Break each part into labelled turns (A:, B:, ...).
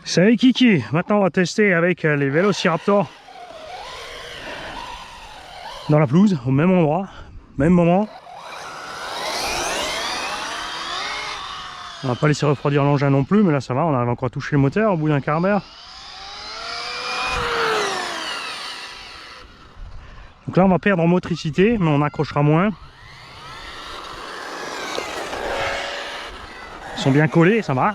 A: Salut Kiki, maintenant on va tester avec les Vélociraptor dans la pelouse, au même endroit, même moment. On va pas laisser refroidir l'engin non plus, mais là ça va, on arrive encore à toucher le moteur au bout d'un quart d'heure. Donc là on va perdre en motricité, mais on accrochera moins. Ils sont bien collés, ça va.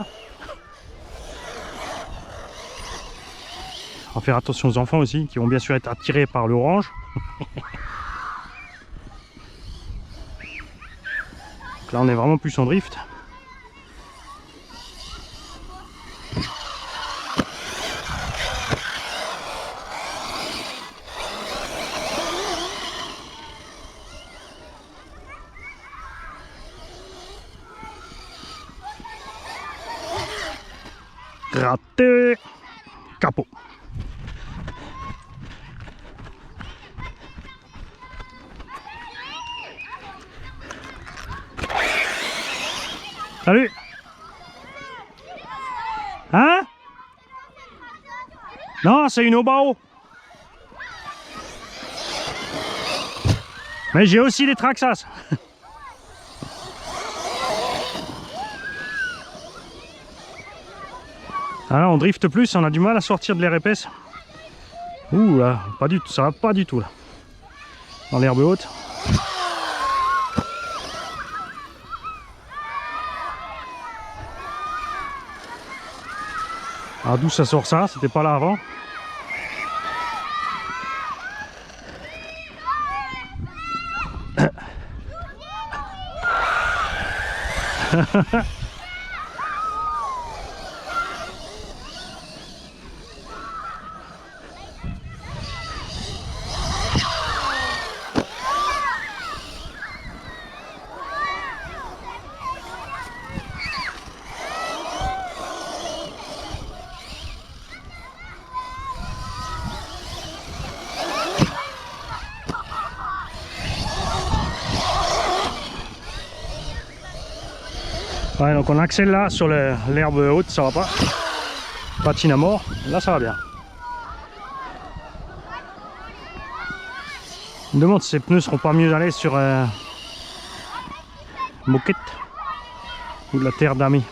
A: On va faire attention aux enfants aussi, qui vont bien sûr être attirés par l'orange. Donc là on est vraiment plus en drift. Raté, capot. Salut. Hein? Non, c'est une Obao. Mais j'ai aussi des Traxxas. Alors on drift plus, on a du mal à sortir de l'air épaisse. Ouh là, pas du tout, ça va pas du tout là. Dans l'herbe haute. Alors d'où ça sort ça? C'était pas là avant. Ouais, donc on accèle là sur l'herbe haute, ça va pas. Patine à mort, là ça va bien. Je me demande si ces pneus seront pas mieux à l'aise sur moquette ou de la terre d'amis.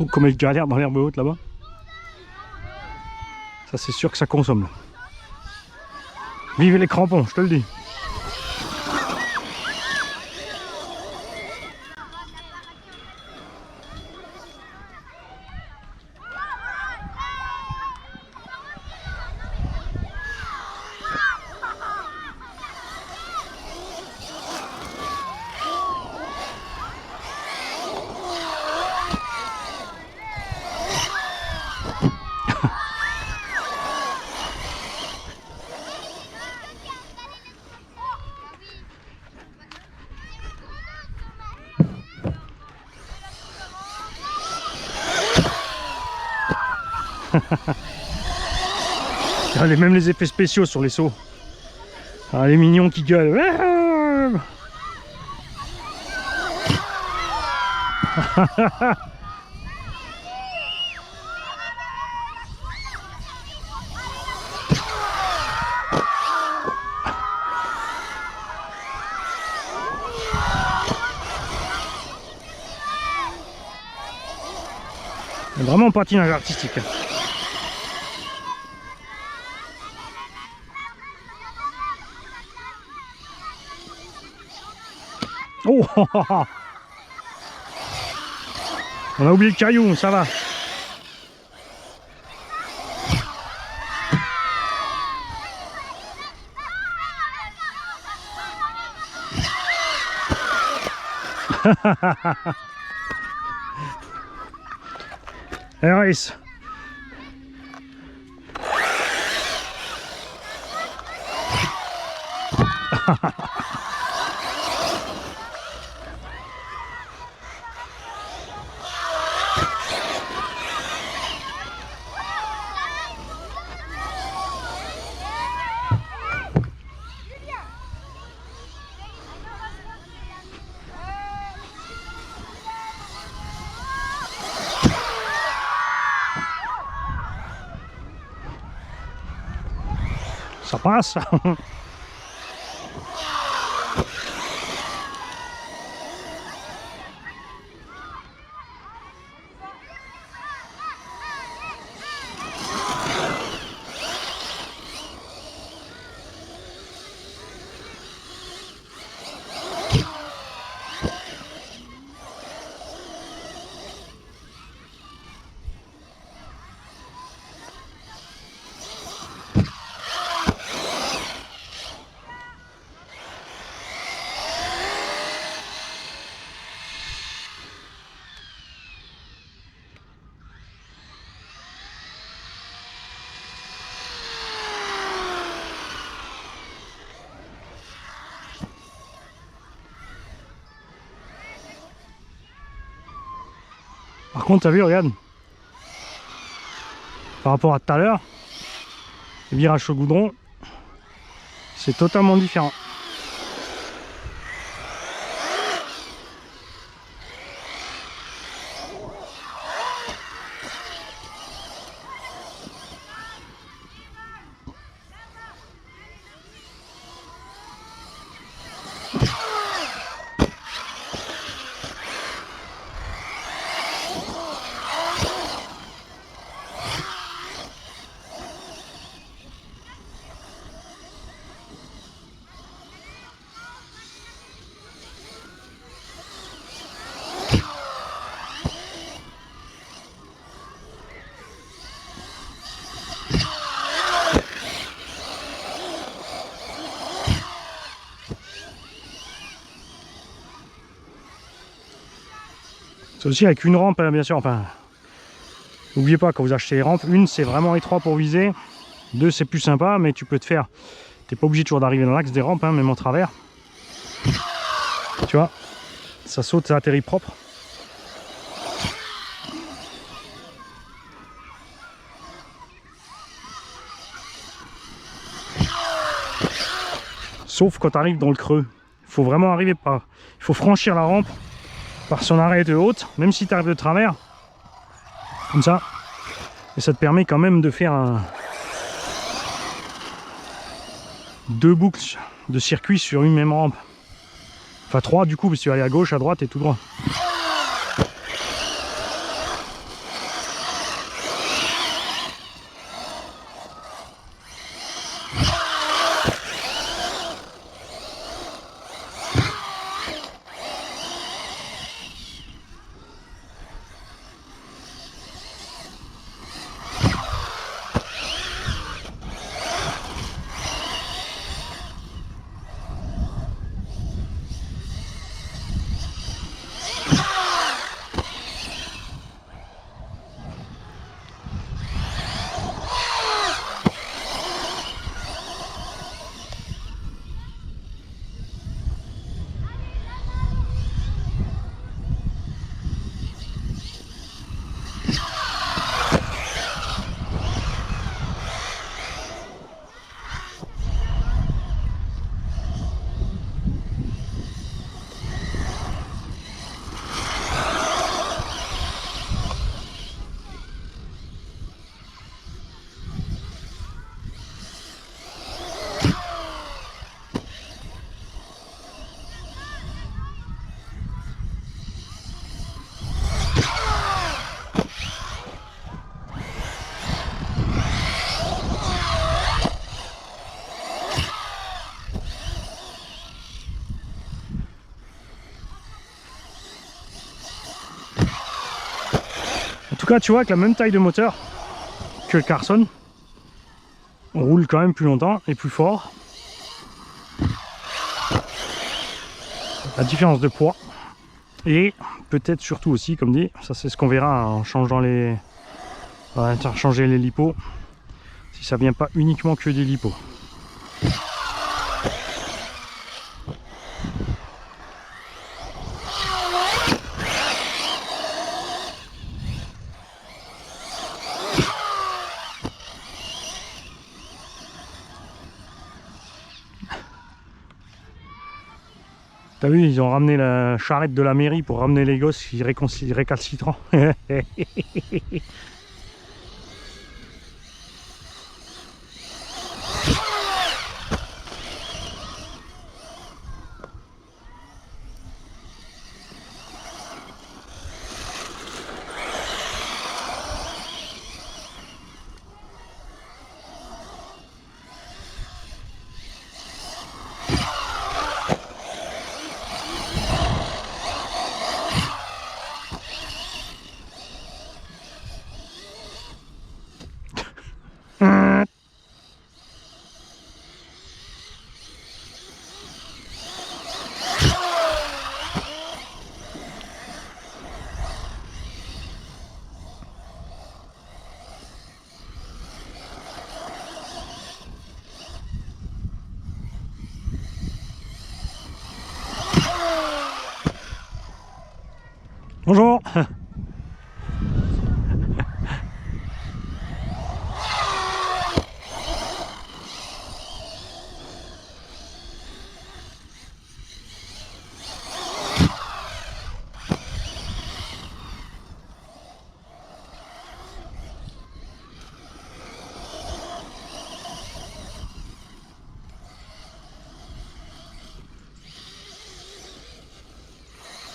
A: Oh, comme elle galère dans l'herbe haute là-bas. Ça c'est sûr que ça consomme là. Vive les crampons, je te le dis. Regardez même les effets spéciaux sur les sauts. Ah, les mignons qui gueulent. Vraiment patinage artistique. Oh, on a oublié le caillou, ça va. Harris. Ça passe. Par contre, t'as vu, regarde, par rapport à tout à l'heure, le virage au goudron, c'est totalement différent. C'est aussi avec une rampe, bien sûr, enfin, n'oubliez pas quand vous achetez les rampes, une c'est vraiment étroit pour viser, deux c'est plus sympa, mais tu peux te faire, t'es pas obligé toujours d'arriver dans l'axe des rampes, hein, même en travers. Tu vois, ça saute, ça atterrit propre. Sauf quand tu arrives dans le creux, il faut vraiment arriver par, il faut franchir la rampe par son arête haute, même si tu arrives de travers, comme ça, et ça te permet quand même de faire deux boucles de circuit sur une même rampe. Enfin 3 du coup, parce que tu vas aller à gauche, à droite et tout droit. En tout cas, tu vois, avec la même taille de moteur que le Carson, on roule quand même plus longtemps et plus fort. La différence de poids. Et peut-être surtout aussi, comme dit, ça c'est ce qu'on verra en changeant les... On va interchanger les lipos. Si ça vient pas uniquement que des lipos. T'as vu, ils ont ramené la charrette de la mairie pour ramener les gosses récalcitrants. Bonjour.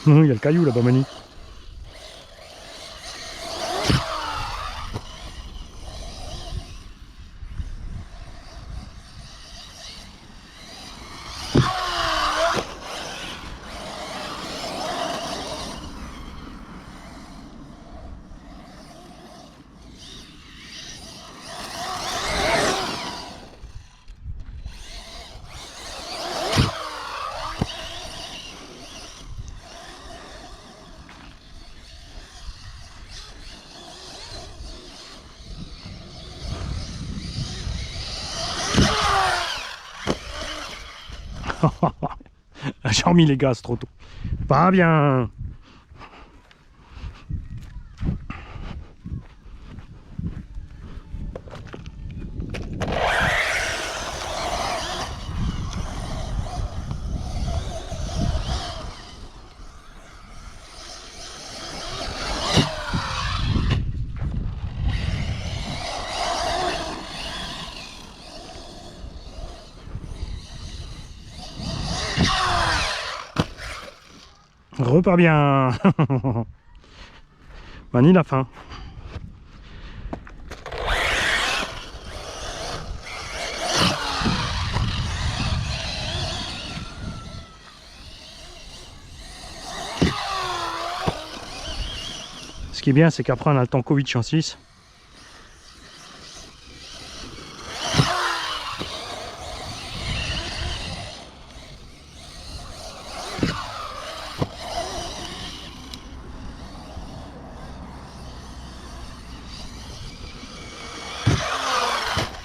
A: Il y a le caillou là-bas, Mani. J'ai remis les gaz trop tôt. Pas bien. Repart bien. Mani la fin. Ce qui est bien, c'est qu'après on a le Tankovic en 6.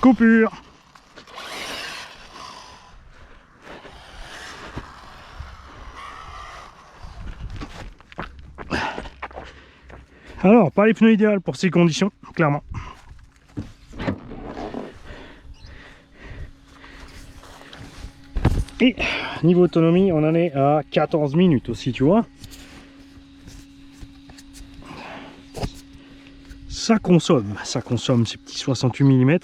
A: Coupure. Alors, pas les pneus idéaux pour ces conditions, clairement. Et niveau autonomie, on en est à 14 minutes aussi, tu vois. Ça consomme ces petits 68 mm.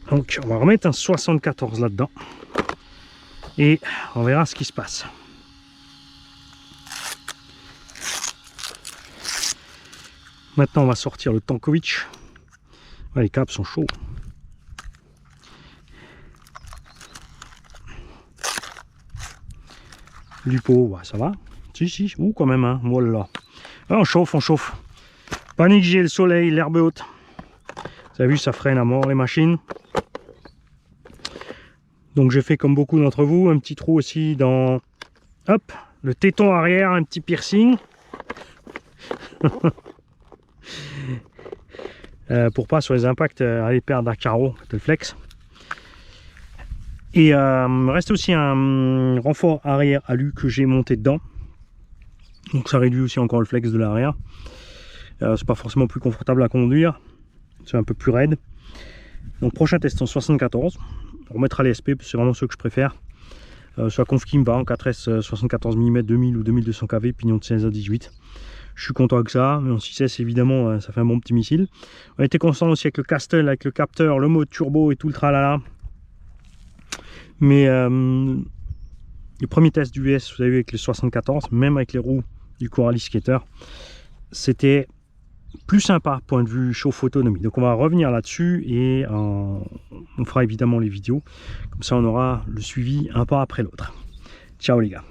A: Donc on va remettre un 74 là-dedans. Et on verra ce qui se passe. Maintenant on va sortir le Tankovic. Ah, les câbles sont chauds. Du pot, bah, ça va. Si, ouh quand même, hein. Voilà. Ah, on chauffe. Panique, j'ai le soleil, l'herbe haute. Vous avez vu, ça freine à mort les machines. Donc j'ai fait comme beaucoup d'entre vous, un petit trou aussi dans, hop, le téton arrière, un petit piercing. Pour pas sur les impacts aller perdre un carreau, le flex. Et il me reste aussi un renfort arrière alu que j'ai monté dedans. Donc ça réduit aussi encore le flex de l'arrière. C'est pas forcément plus confortable à conduire. C'est un peu plus raide. Donc prochain test en 74. On remettra les SP, c'est vraiment ceux que je préfère. sur la Conf qui me va en 4S 74 mm 2000 ou 2200 kV, pignon de 16 à 18. Je suis content avec ça, mais en 6S évidemment ça fait un bon petit missile. On a été constant aussi avec le Castle, avec le capteur, le mode turbo et tout le tralala. Mais le premier test du VS, vous avez vu avec le 74, même avec les roues du Coralie Skater, c'était plus sympa point de vue chauffe autonomie. Donc on va revenir là-dessus et on fera évidemment les vidéos. Comme ça on aura le suivi un pas après l'autre. Ciao les gars.